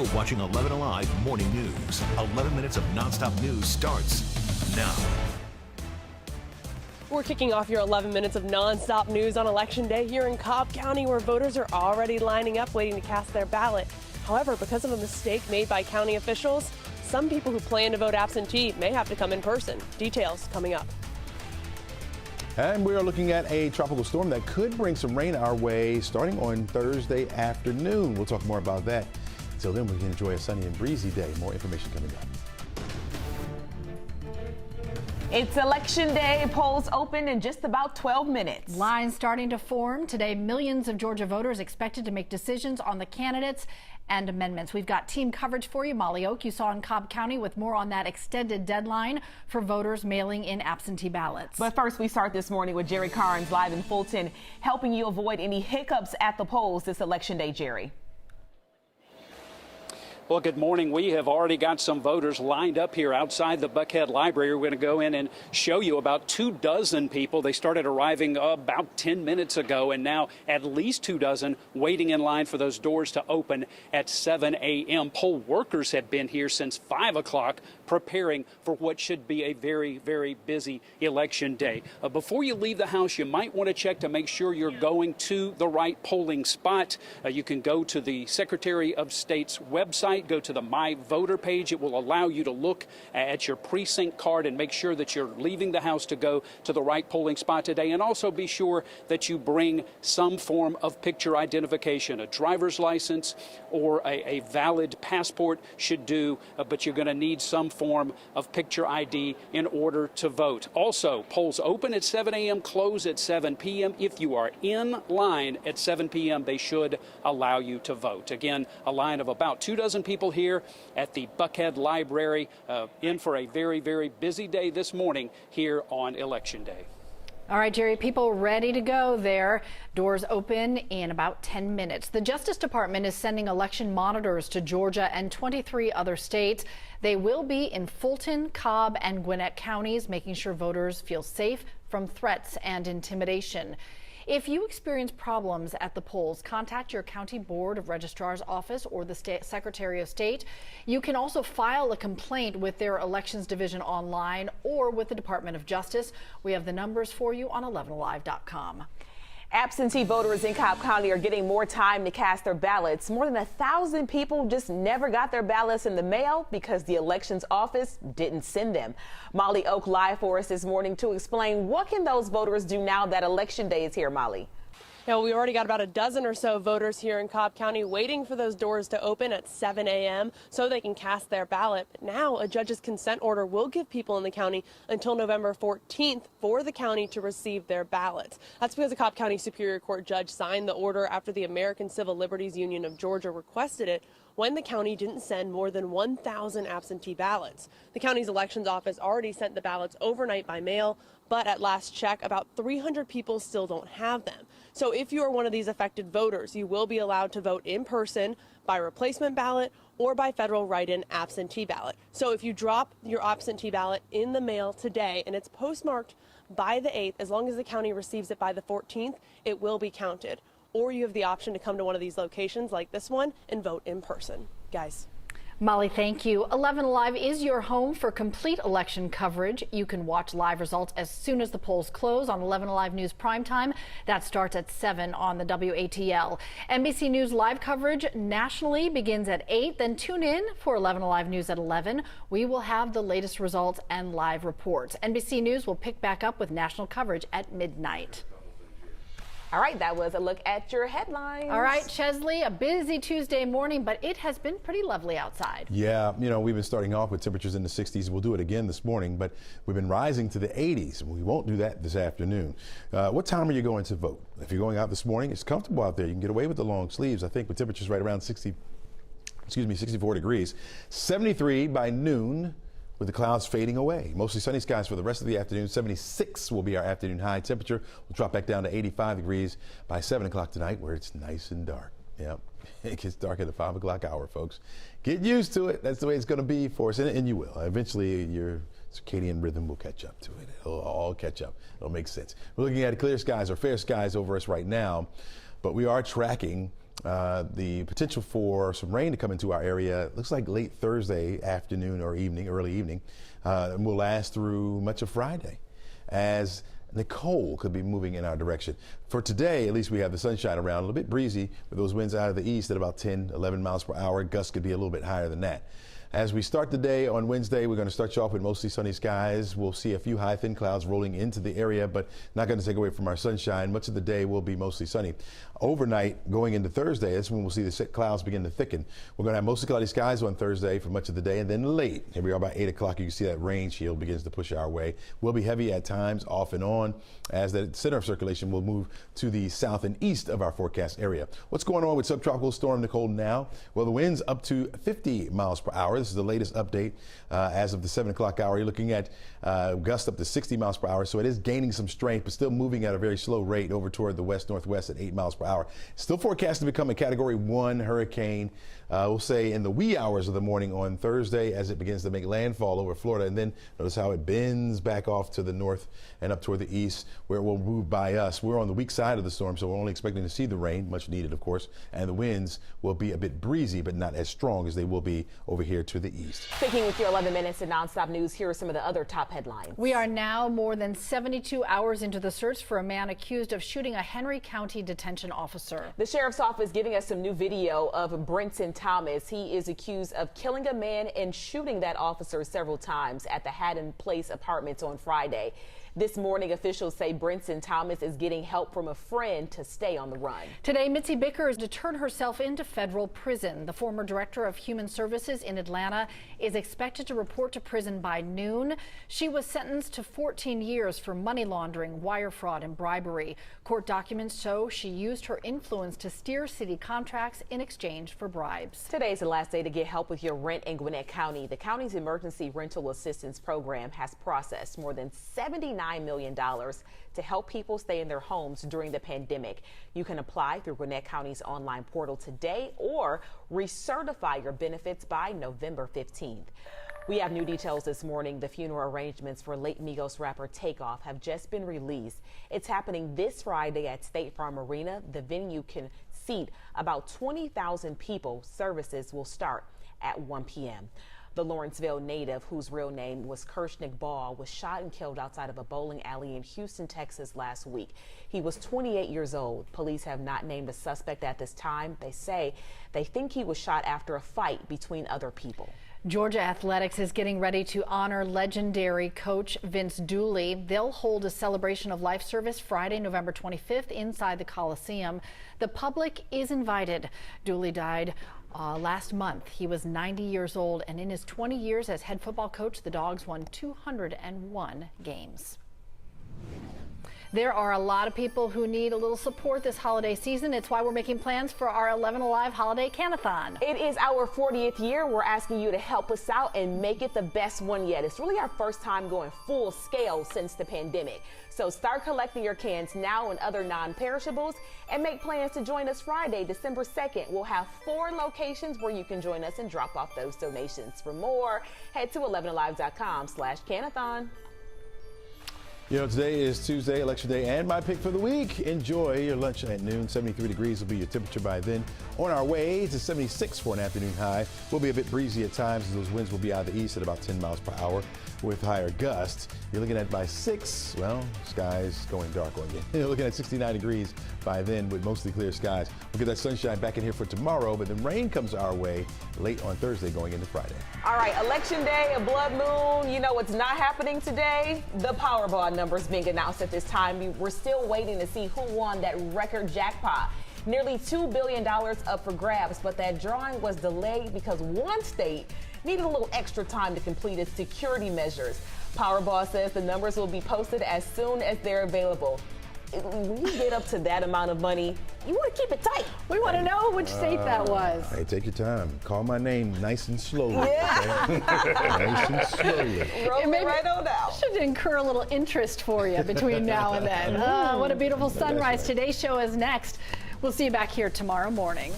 You're watching 11 Alive Morning News. 11 minutes of nonstop news starts now. We're kicking off your 11 minutes of nonstop news on Election Day here in Cobb County, where voters are already lining up waiting to cast their ballot. However, because of a mistake made by county officials, some people who plan to vote absentee may have to come in person. Details coming up. And we are looking at a tropical storm that could bring some rain our way starting on Thursday afternoon. We'll talk more about that. Until then, we can enjoy a sunny and breezy day. More information coming up. It's Election Day. Polls open in just about 12 minutes. Lines starting to form. Today, millions of Georgia voters expected to make decisions on the candidates and amendments. We've got team coverage for you. Molly Oak, you saw in Cobb County with more on that extended deadline for voters mailing in absentee ballots. But first, we start this morning with Jerry Carnes live in Fulton, helping you avoid any hiccups at the polls this Election Day, Jerry. Well, good morning. We have already got some voters lined up here outside the Buckhead Library. We're going to go in and show you about 24 people. They started arriving about 10 minutes ago, and now at least 24 waiting in line for those doors to open at 7 a.m. Poll workers have been here since 5 o'clock preparing for what should be a very, very busy election day. Before you leave the house, you might want to check to make sure you're going to the right polling spot. You can go to the Secretary of State's website. Go to the My Voter page. It will allow you to look at your precinct card and make sure that you're leaving the house to go to the right polling spot today. And also be sure that you bring some form of picture identification. A driver's license or a valid passport should do, but you're going to need some form of picture ID in order to vote. Also, polls open at 7 a.m., close at 7 p.m. If you are in line at 7 p.m., they should allow you to vote. Again, a line of about 24 people here at the Buckhead Library, in for a very, very busy day this morning here on Election Day. All right, Jerry, people ready to go there. Doors open in about 10 minutes. The Justice Department is sending election monitors to Georgia and 23 other states. They will be in Fulton, Cobb, and Gwinnett counties, making sure voters feel safe from threats and intimidation. If you experience problems at the polls, contact your County Board of Registrar's office or the Secretary of State. You can also file a complaint with their Elections Division online or with the Department of Justice. We have the numbers for you on 11alive.com. Absentee voters in Cobb County are getting more time to cast their ballots. More than 1,000 people just never got their ballots in the mail because the elections office didn't send them. Molly Oak live for us this morning to explain what can those voters do now that Election Day is here, Molly. Now, we already got about a dozen or so voters here in Cobb County waiting for those doors to open at 7 a.m. so they can cast their ballot. But now a judge's consent order will give people in the county until November 14th for the county to receive their ballots. That's because a Cobb County Superior Court judge signed the order after the American Civil Liberties Union of Georgia requested it when the county didn't send more than 1,000 absentee ballots. The county's elections office already sent the ballots overnight by mail, but at last check, about 300 people still don't have them. So if you are one of these affected voters, you will be allowed to vote in person, by replacement ballot, or by federal write-in absentee ballot. So if you drop your absentee ballot in the mail today and it's postmarked by the 8th, as long as the county receives it by the 14th, it will be counted. Or you have the option to come to one of these locations like this one and vote in person. Guys. Molly, thank you. 11 Alive is your home for complete election coverage. You can watch live results as soon as the polls close on 11 Alive News Primetime. That starts at 7 on the WATL. NBC News live coverage nationally begins at 8. Then tune in for 11 Alive News at 11. We will have the latest results and live reports. NBC News will pick back up with national coverage at midnight. All right, that was a look at your headlines. All right, Chesley, a busy Tuesday morning, but it has been pretty lovely outside. Yeah, you know, we've been starting off with temperatures in the 60s. We'll do it again this morning, but we've been rising to the 80s. We won't do that this afternoon. What time are you going to vote? If you're going out this morning, it's comfortable out there. You can get away with the long sleeves. I think with temperatures right around 64 degrees. 73 by noon, with the clouds fading away. Mostly sunny skies for the rest of the afternoon. 76 will be our afternoon high temperature. We'll drop back down to 85 degrees by 7 o'clock tonight, where it's nice and dark. Yep, it gets dark at the 5 o'clock hour, folks. Get used to it. That's the way it's going to be for us, and you will. Eventually, your circadian rhythm will catch up to it. It'll all catch up. It'll make sense. We're looking at clear skies or fair skies over us right now, but we are tracking The potential for some rain to come into our area looks like late Thursday afternoon or evening, early evening, and will last through much of Friday, as Nicole could be moving in our direction. For today, at least we have the sunshine around, a little bit breezy with those winds out of the east at about 10, 11 miles per hour. Gusts could be a little bit higher than that. As we start the day on Wednesday, we're going to start you off with mostly sunny skies. We'll see a few high, thin clouds rolling into the area, but not going to take away from our sunshine. Much of the day will be mostly sunny. Overnight, going into Thursday, that's when we'll see the clouds begin to thicken. We're going to have mostly cloudy skies on Thursday for much of the day, and then late, here we are about 8 o'clock, you can see that rain shield begins to push our way. Will be heavy at times, off and on, as the center of circulation will move to the south and east of our forecast area. What's going on with subtropical storm Nicole now? Well, the winds up to 50 miles per hour. This is the latest update as of the 7 o'clock hour. You're looking at gusts up to 60 miles per hour, so it is gaining some strength, but still moving at a very slow rate over toward the west-northwest at 8 miles per hour. Still forecast to become a Category 1 hurricane, we'll say in the wee hours of the morning on Thursday as it begins to make landfall over Florida, and then notice how it bends back off to the north and up toward the east, where it will move by us. We're on the weak side of the storm, so we're only expecting to see the rain, much needed, of course, and the winds will be a bit breezy, but not as strong as they will be over here to the east. Sticking with your 11 minutes of nonstop news, here are some of the other top headlines. We are now more than 72 hours into the search for a man accused of shooting a Henry County detention officer. The sheriff's office giving us some new video of Brenton Thomas. He is accused of killing a man and shooting that officer several times at the Haddon Place apartments on Friday. This morning, officials say Brenton Thomas is getting help from a friend to stay on the run. Today, Mitzi Bickers to turn herself into federal prison. The former director of Human Services in Atlanta is expected to report to prison by noon. She was sentenced to 14 years for money laundering, wire fraud, and bribery. Court documents show she used her influence to steer city contracts in exchange for bribes. Today's the last day to get help with your rent in Gwinnett County. The county's emergency rental assistance program has processed more than $79 million to help people stay in their homes during the pandemic. You can apply through Gwinnett County's online portal today or recertify your benefits by November 15th. We have new details this morning. The funeral arrangements for late Migos rapper Takeoff have just been released. It's happening this Friday at State Farm Arena. The venue can seat about 20,000 people. Services will start at 1 p.m. The Lawrenceville native, whose real name was Kirshnick Ball, was shot and killed outside of a bowling alley in Houston, Texas last week. He was 28 years old. Police have not named a suspect at this time. They say they think he was shot after a fight between other people. Georgia Athletics is getting ready to honor legendary coach Vince Dooley. They'll hold a celebration of life service Friday, November 25th inside the Coliseum. The public is invited. Dooley died last month. He was 90 years old, and in his 20 years as head football coach, the Dogs won 201 games. There are a lot of people who need a little support this holiday season. It's why we're making plans for our 11 Alive Holiday Can-a-thon. It is our 40th year. We're asking you to help us out and make it the best one yet. It's really our first time going full scale since the pandemic. So start collecting your cans now and other non-perishables, and make plans to join us Friday, December 2nd. We'll have 4 locations where you can join us and drop off those donations. For more, head to 11alive.com/Can-a-thon. You know, today is Tuesday, Election Day, and my pick for the week. Enjoy your lunch at noon. 73 degrees will be your temperature by then. On our way to 76 for an afternoon high. Will be a bit breezy at times, as those winds will be out of the east at about 10 miles per hour with higher gusts. You're looking at by 6, well, skies going dark on you. You're looking at 69 degrees by then with mostly clear skies. We'll get that sunshine back in here for tomorrow, but then rain comes our way late on Thursday going into Friday. All right, Election Day, a blood moon. You know what's not happening today? The Powerball numbers being announced at this time. We're still waiting to see who won that record jackpot. Nearly $2 billion up for grabs, but that drawing was delayed because one state needed a little extra time to complete its security measures. Powerball says the numbers will be posted as soon as they're available. When you get up to that amount of money, you want to keep it tight. We want to know which state that was. Hey, take your time. Call my name nice and slowly. Yeah. Okay? Nice and slowly. Roll it right on out. Should incur a little interest for you between now and then. What a beautiful sunrise. Today's show is next. We'll see you back here tomorrow morning.